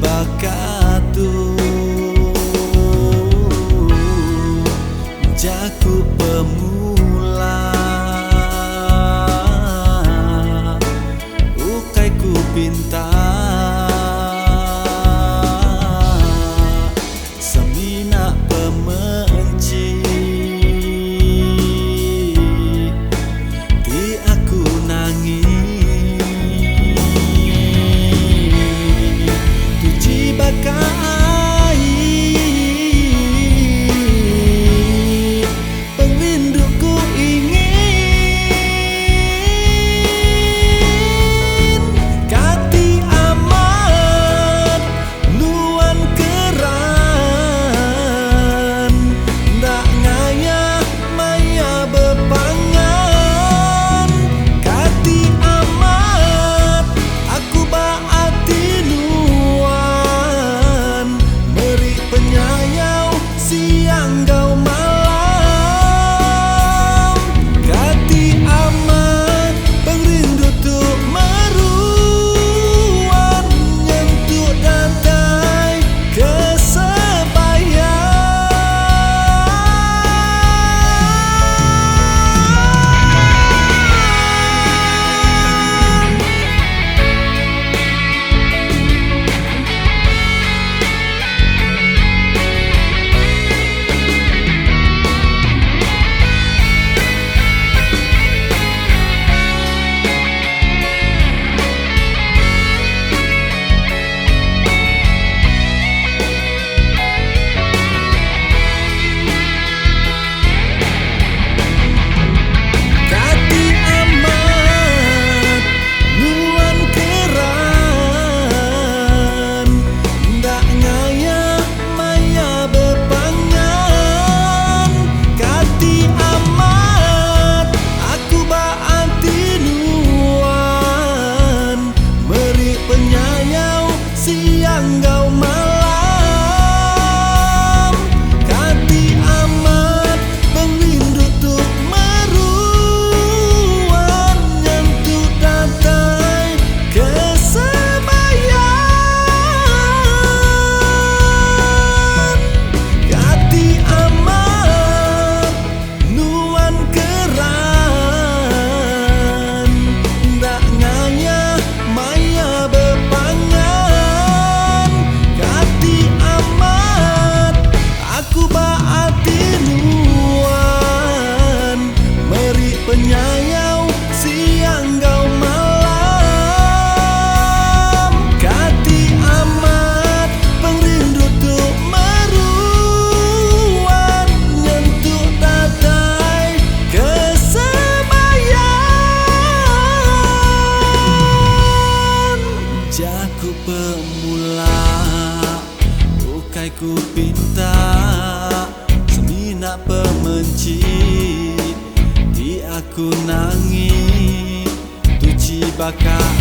bakatu jaku pemula ukai ku pinta semina pemenci di aku nangis tuji bakai pengrinduku ingin kati amat nuan keran ndak ngaya maya bepangan kati amat aku baati nuan beri penyayau siang gau malam kati amat pengrindu tu meruan nyentuh dantai kesebayan gau malam kati amat pengrindu tu meruan nyentuh dantai kesebayan kati amat nuan keran ndak ngaya maya bepangan kati amat aku baati nuan beri penyayau siang gau malam kati amat pengrindu tu meruan nyentuh dantai kesebayan jaku pemula ukai ku pinta semina pemenci di aku nangis tuji bakai